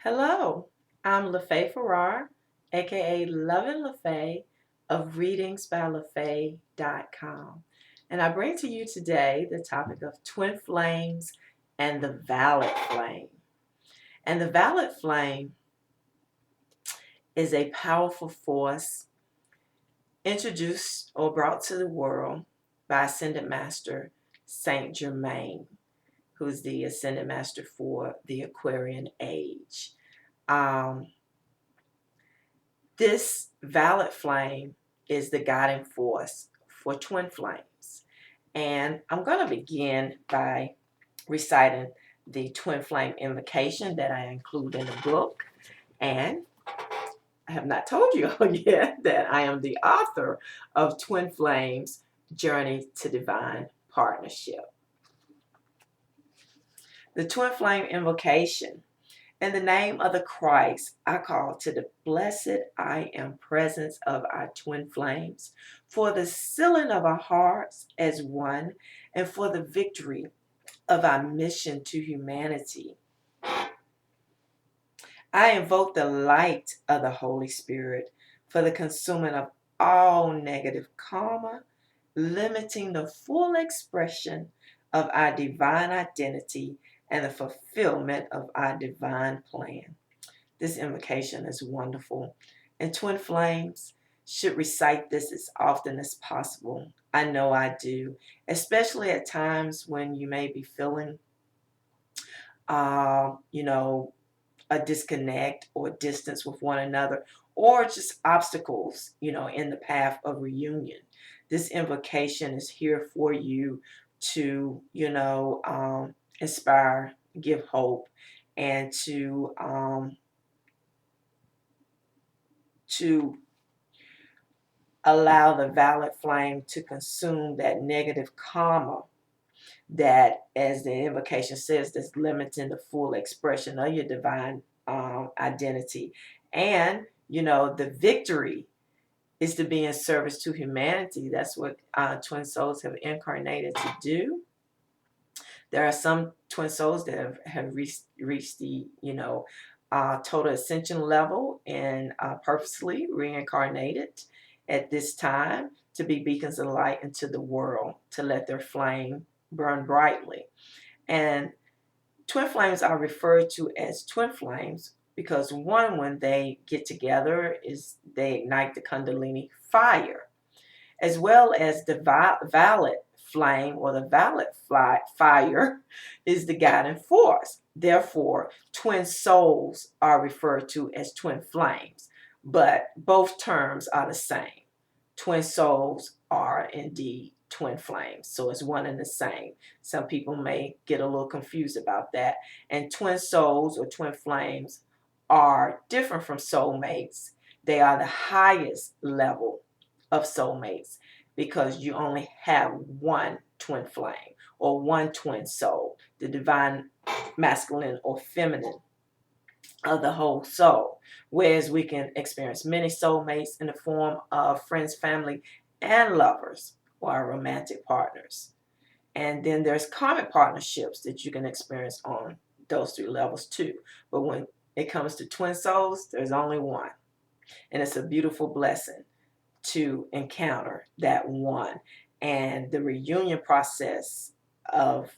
Hello, I'm LaFay Farrar, aka Lovin' LaFay of readingsbylafay.com. And I bring to you today the topic of twin flames and the violet flame. And the violet flame is a powerful force introduced or brought to the world by Ascended Master Saint Germain, who's the Ascended Master for the Aquarian age. Um, This violet flame is the guiding force for twin flames. And I'm going to begin by reciting the twin flame invocation that I include in the book. And I have not told you all yet that I am the author of Twin Flames Journey to Divine Partnership. The twin flame invocation. In the name of the Christ, I call to the blessed I am presence of our twin flames, for the sealing of our hearts as one, and for the victory of our mission to humanity. I invoke the light of the Holy Spirit for the consuming of all negative karma, limiting the full expression of our divine identity and the fulfillment of our divine plan. This invocation is wonderful, and twin flames should recite this as often as possible. I know I do, especially at times when you may be feeling, uh, you know, a disconnect or distance with one another, or just obstacles, in the path of reunion. This invocation is here for you to, inspire, give hope, and to allow the violet flame to consume that negative karma that, as the invocation says, that's limiting the full expression of your divine identity. And, the victory is to be in service to humanity. That's what twin souls have incarnated to do. There are some twin souls that have reached the, total ascension level and purposely reincarnated at this time to be beacons of light into the world, to let their flame burn brightly. And twin flames are referred to as twin flames because one, when they get together, is they ignite the Kundalini fire, as well as the violet flame or the violet fire is the guiding force. Therefore, twin souls are referred to as twin flames, but both terms are the same. Twin souls are indeed twin flames, so it's one and the same. Some people may get a little confused about that. And twin souls or twin flames are different from soulmates. They are the highest level of soulmates because you only have one twin flame or one twin soul, the divine masculine or feminine of the whole soul. Whereas we can experience many soulmates in the form of friends, family, and lovers or our romantic partners. And then there's karmic partnerships that you can experience on those three levels too. But when it comes to twin souls, there's only one. And it's a beautiful blessing to encounter that one. And the reunion process of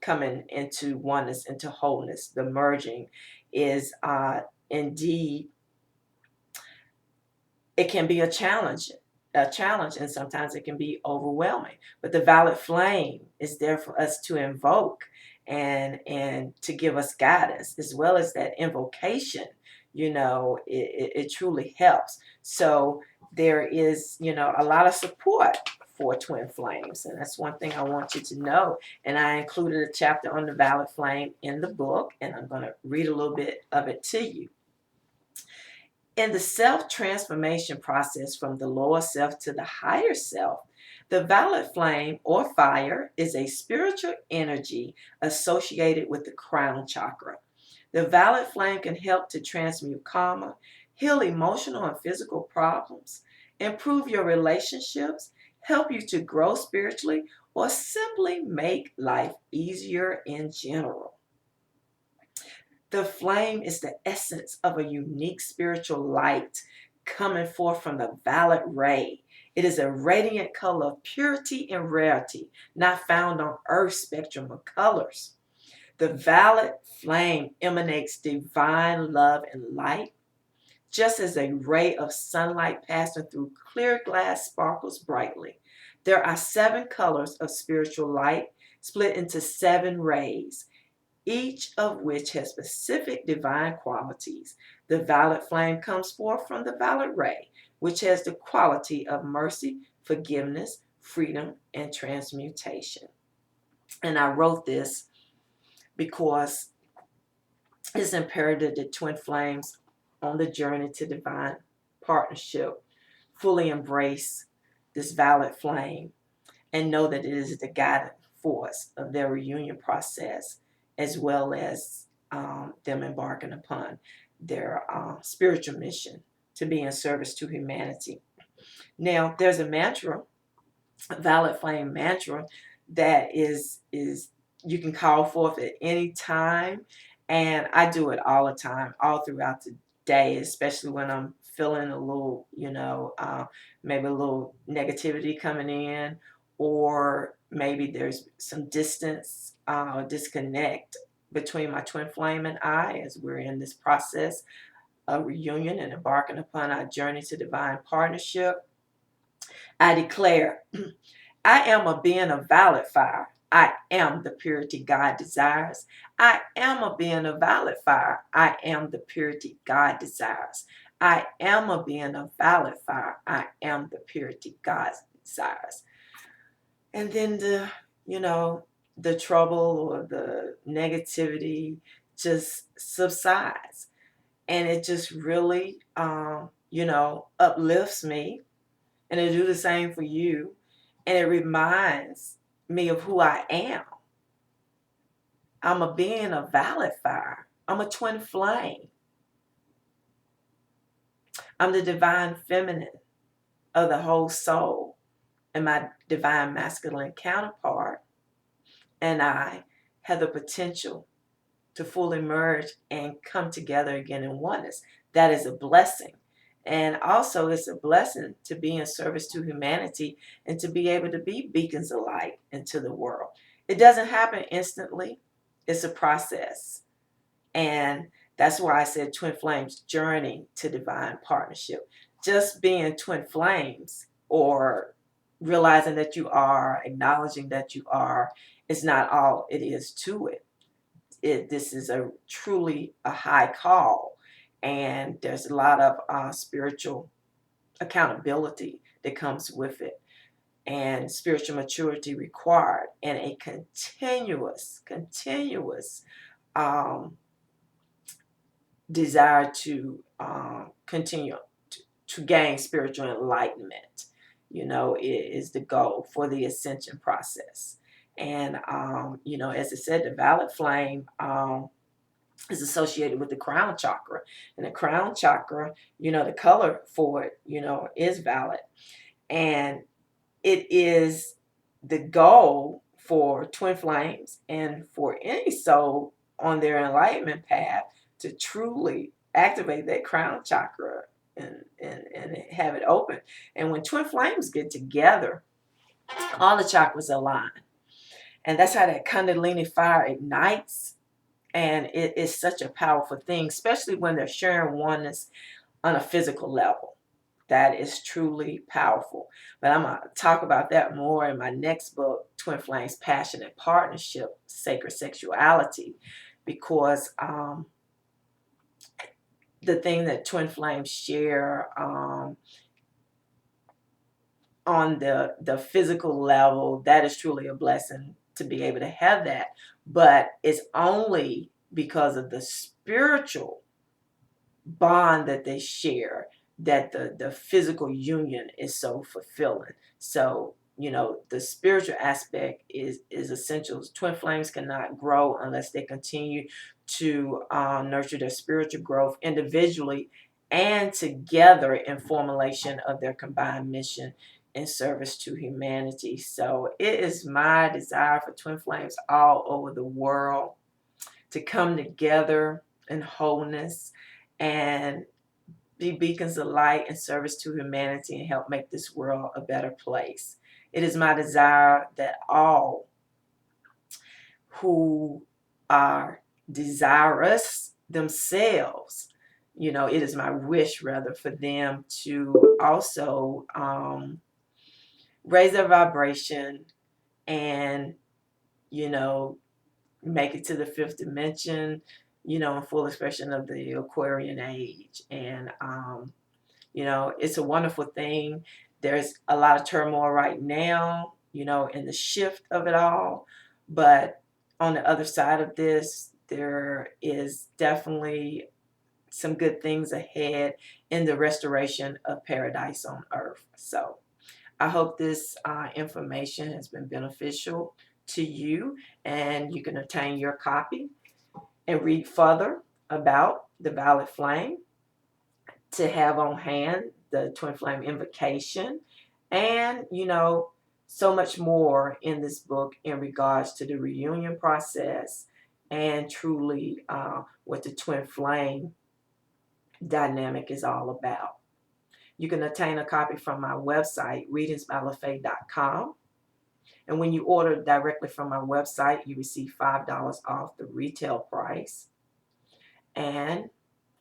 coming into oneness, into wholeness, the merging is indeed, it can be a challenge, and sometimes it can be overwhelming. But the violet flame is there for us to invoke and to give us guidance, as well as that invocation. It truly helps. So there is, a lot of support for twin flames, and that's one thing I want you to know. And I included a chapter on the violet flame in the book, and I'm going to read a little bit of it to you. In the self-transformation process from the lower self to the higher self, the violet flame or fire is a spiritual energy associated with the crown chakra. The violet flame can help to transmute karma, heal emotional and physical problems, improve your relationships, help you to grow spiritually, or simply make life easier in general. The flame is the essence of a unique spiritual light coming forth from the violet ray. It is a radiant color of purity and rarity, not found on Earth's spectrum of colors. The violet flame emanates divine love and light, just as a ray of sunlight passing through clear glass sparkles brightly. There are 7 colors of spiritual light split into 7 rays, each of which has specific divine qualities. The violet flame comes forth from the violet ray, which has the quality of mercy, forgiveness, freedom, and transmutation. And I wrote this because it's imperative that twin flames on the journey to divine partnership fully embrace this violet flame and know that it is the guiding force of their reunion process, as well as them embarking upon their spiritual mission to be in service to humanity. Now, there's a mantra, a violet flame mantra, that is you can call forth at any time, and I do it all the time, all throughout the day, especially when I'm feeling a little, maybe a little negativity coming in, or maybe there's some distance, disconnect between my twin flame and I as we're in this process of reunion and embarking upon our journey to divine partnership. I declare, I am a being of violet fire. I am the purity God desires. I am a being of violet fire. I am the purity God desires. I am a being of violet fire. I am the purity God desires. And then the trouble or the negativity just subsides. And it just really, uplifts me. And it do the same for you. And it reminds me of who I am. I'm a being of violet fire. I'm a twin flame. I'm the divine feminine of the whole soul. And my divine masculine counterpart and I have the potential to fully merge and come together again in oneness. That is a blessing. And also, it's a blessing to be in service to humanity and to be able to be beacons of light into the world. It doesn't happen instantly, it's a process. And that's why I said twin flames journey to divine partnership. Just being twin flames or realizing that you are, acknowledging that you are, is not all it is to it. This is a truly a high call, and there's a lot of spiritual accountability that comes with it, and spiritual maturity required, and a continuous um, desire to continue to gain spiritual enlightenment. Is the goal for the ascension process. And as I said, the violet flame is associated with the crown chakra. And the crown chakra, the color for it, is violet. And it is the goal for twin flames and for any soul on their enlightenment path to truly activate that crown chakra and have it open. And when twin flames get together, all the chakras align. And that's how that Kundalini fire ignites. And it is such a powerful thing, especially when they're sharing oneness on a physical level. That is truly powerful. But I'm going to talk about that more in my next book, Twin Flames, Passion and Partnership, Sacred Sexuality, because the thing that twin flames share on the physical level, that is truly a blessing to be able to have that. But it's only because of the spiritual bond that they share that the physical union is so fulfilling. So the spiritual aspect is essential. Twin flames cannot grow unless they continue to nurture their spiritual growth individually and together in formulation of their combined mission in service to humanity. So it is my desire for twin flames all over the world to come together and wholeness, and be beacons of light and service to humanity and help make this world a better place. It is my desire that all who are desirous themselves, it is my wish rather for them to also raise their vibration and, you know, make it to the fifth dimension, in full expression of the Aquarian age. And, it's a wonderful thing. There's a lot of turmoil right now, in the shift of it all. But on the other side of this, there is definitely some good things ahead in the restoration of paradise on earth. So I hope this information has been beneficial to you, and you can obtain your copy and read further about the Violet Flame, to have on hand the Twin Flame Invocation, and so much more in this book in regards to the reunion process and truly what the Twin Flame dynamic is all about. You can obtain a copy from my website, readingsbylafaye.com. And when you order directly from my website, you receive $5 off the retail price. And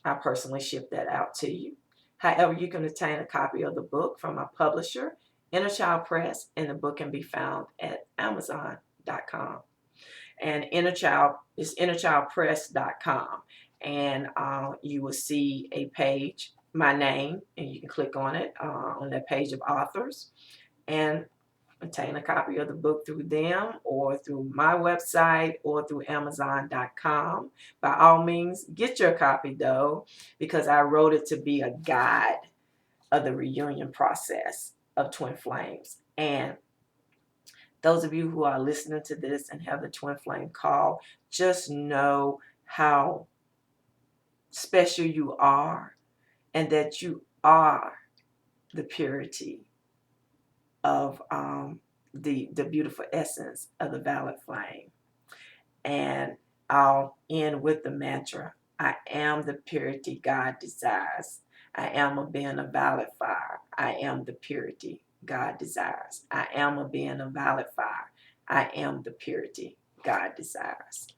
I personally ship that out to you. However, you can obtain a copy of the book from my publisher, Inner Child Press, and the book can be found at Amazon.com. And Inner Child is innerchildpress.com. And you will see a page, my name, and you can click on it on that page of authors and obtain a copy of the book through them or through my website or through Amazon.com. By all means, get your copy though, because I wrote it to be a guide of the reunion process of Twin Flames. And those of you who are listening to this and have the Twin Flame call, just know how special you are and that you are the purity of the beautiful essence of the Violet Flame. And I'll end with the mantra, I am the purity God desires. I am a being of violet fire. I am the purity God desires. I am a being of violet fire. I am the purity God desires.